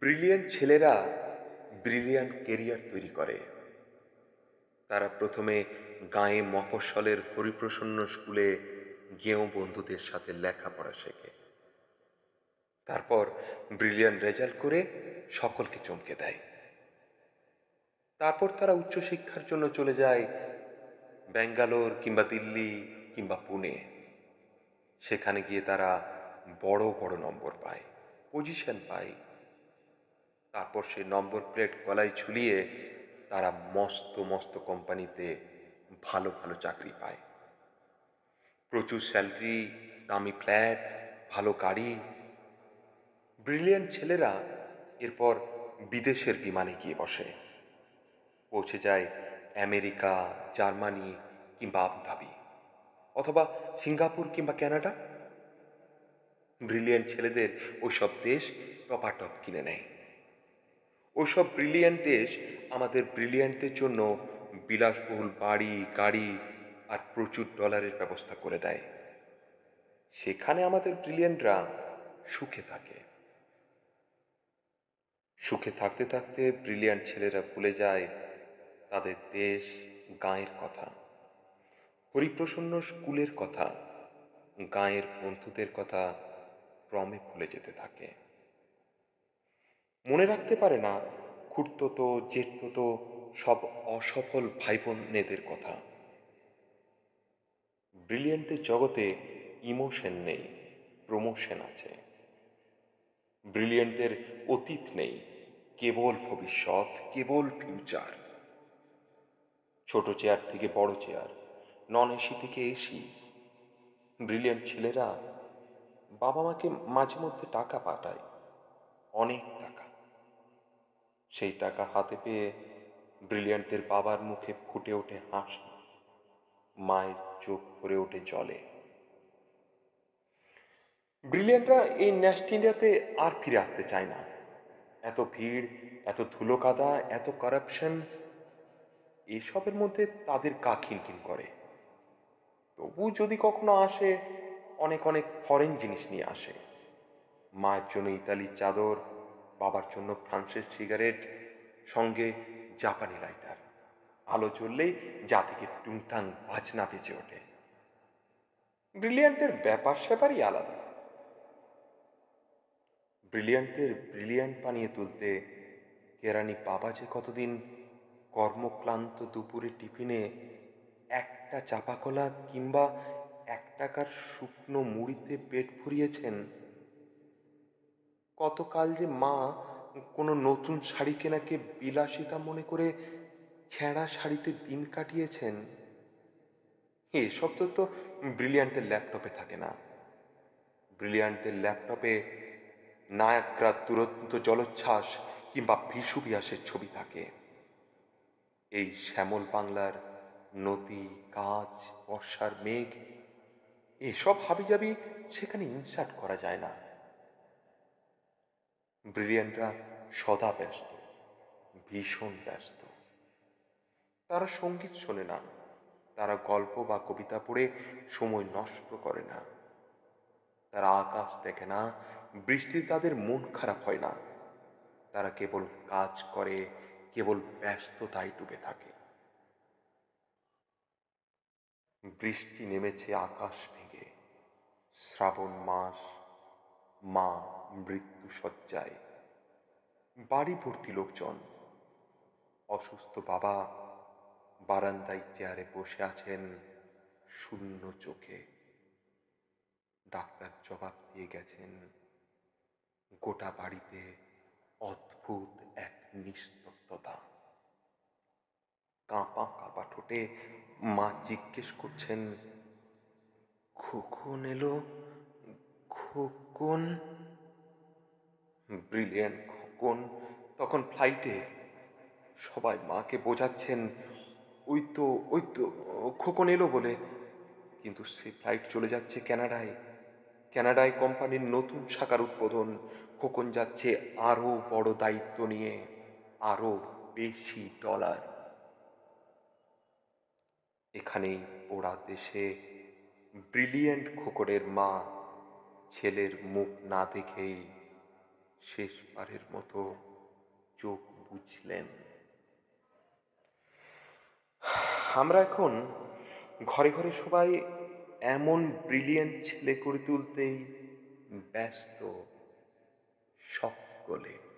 Brilliant ছেলেরা brilliant career তৈরি করে। তারা প্রথমে গাঁয়ে মফস্বলের হরিপ্রসন্ন স্কুলে গেঁয়ো বন্ধুদের সাথে লেখাপড়া শেখে। তারপর ব্রিলিয়ান্ট রেজাল্ট করে সকলকে চমকে দেয়। তারপর তারা উচ্চশিক্ষার জন্য চলে যায় ব্যাঙ্গালোর কিংবা দিল্লি কিংবা পুনে। সেখানে গিয়ে তারা বড় বড় নম্বর পায়, পজিশন পায়। তারপর সেই নম্বর প্লেট গলায় ঝুলিয়ে তারা মস্ত মস্ত কোম্পানিতে ভালো ভালো চাকরি পায়, প্রচুর স্যালারি, দামি ফ্ল্যাট, ভালো গাড়ি। ব্রিলিয়ান্ট ছেলেরা এরপর বিদেশের বিমানে গিয়ে বসে, পৌঁছে যায় আমেরিকা, জার্মানি কিংবা আবুধাবি, অথবা সিঙ্গাপুর কিংবা কানাডা। ব্রিলিয়ান্ট ছেলেদের ওইসব দেশ টপাটপ কিনে নেয়। ওইসব ব্রিলিয়ান্ট দেশ আমাদের ব্রিলিয়ান্টদের জন্য বিলাসবহুল বাড়ি, গাড়ি আর প্রচুর ডলারের ব্যবস্থা করে দেয়। সেখানে আমাদের ব্রিলিয়ান্টরা সুখে থাকে। সুখে থাকতে থাকতে ব্রিলিয়ান্ট ছেলেরা ভুলে যায় তাদের দেশ, গাঁয়ের কথা, হরিপ্রসন্ন স্কুলের কথা, গাঁয়ের বন্ধুদের কথা ক্রমে ভুলে যেতে থাকে। মনে রাখতে পারে না খুড়তো, জেঠতো সব অসফল ভাই বোনেদের কথা। ব্রিলিয়ান্টের জগতে ইমোশন নেই, প্রমোশন আছে। ব্রিলিয়ান্টদের অতীত নেই, কেবল ভবিষ্যৎ, কেবল ফিউচার। ছোট চেয়ার থেকে বড় চেয়ার, নন এসি থেকে এসি। ব্রিলিয়ান্ট ছেলেরা বাবা মাকে মাঝে মধ্যে টাকা পাঠায়, অনেক টাকা। সেই টাকা হাতে পেয়ে ব্রিলিয়ান্টদের বাবার মুখে ফুটে ওঠে হাসি, মায়ের চোখ ভরে ওঠে জলে। ব্রিলিয়ান্টরা এই নেস্ট ইন্ডিয়াতে আর ফিরে আসতে চায় না। এত ভিড়, এত ধুলো কাদা, এত কারাপশন, এসবের মধ্যে তাদের গা খিনখিন করে। তবু যদি কখনো আসে, অনেক অনেক ফরেন জিনিস নিয়ে আসে। মায়ের জন্য ইতালির চাদর, বাবার জন্য ফ্রান্সের সিগারেট, সঙ্গে জাপানি লাইটার। আলো জ্বললেই যা থেকে টুংটাং বাজনা বেজে ওঠে। ব্রিলিয়ান্টের ব্যাপার স্যাপারই আলাদা। ব্রিলিয়ান্টদের ব্রিলিয়ান্ট বানিয়ে তুলতে কেরানি বাবা যে কতদিন কর্মক্লান্ত দুপুরে টিফিনে একটা চাপা কলা কিংবা 1 টাকার শুকনো মুড়িতে পেট ভরিয়েছেন, কতকাল যে মা কোনো নতুন শাড়ি কেনাকে বিলাসিতা মনে করে ছেঁড়া শাড়িতে দিন কাটিয়েছেন, এসব তো ব্রিলিয়ান্টের ল্যাপটপে থাকে না। ব্রিলিয়ান্টের ল্যাপটপে নায়াগ্রার দুরন্ত জলোচ্ছ্বাস কিংবা ভিসুভিয়াসের ছবি থাকে। এই শ্যামল বাংলার নদী, গাছ, বর্ষার মেঘ, এসব হাবিজাবি সেখানে ইনসার্ট করা যায় না। ব্রিলিয়ান্টরা সদা ব্যস্ত, ভীষণ ব্যস্ত। তারা সঙ্গীত শোনে না, তারা গল্প বা কবিতা পড়ে সময় নষ্ট করে না, তারা আকাশ দেখে না, বৃষ্টিতে তাদের মন খারাপ হয় না। তারা কেবল কাজ করে, কেবল ব্যস্ততায় ডুবে থাকে। বৃষ্টি নেমেছে আকাশ ভেঙে, শ্রাবণ মাস, মা মৃত্যু শয্যায়, বাড়ি ভর্তি লোকজন। অসুস্থ বাবা বারান্দায় চেয়ারে বসে আছেন শূন্য চোখে। ডাক্তার জবাব দিয়ে গেছেন, গোটা বাড়িতে অদ্ভুত এক নিস্তব্ধতা। কাঁপা কাঁপা ঠোঁটে মা জিজ্ঞেস করছেন, খোকন এলো? খোকন? ব্রিলিয়ান্ট খোকন তখন ফ্লাইটে। সবাই মাকে বোঝাচ্ছেন, ওই তো খোকন এলো বলে। কিন্তু সে ফ্লাইট চলে যাচ্ছে কানাডায়। কানাডায় কোম্পানির নতুন শাখার উদ্বোধন। খোকন যাচ্ছে আরো বড় দায়িত্ব নিয়ে, আরো বেশি ডলার। এখানেই পোড়া দেশে ব্রিলিয়ান্ট খোকনের মা ছেলের মুখ না দেখেই শেষবারের মতো চোখ বুঝলেন। আমরা এখন ঘরে ঘরে সবাই এমন ব্রিলিয়েন্ট ছেলে করে তুলতেই ব্যস্ত সকলে।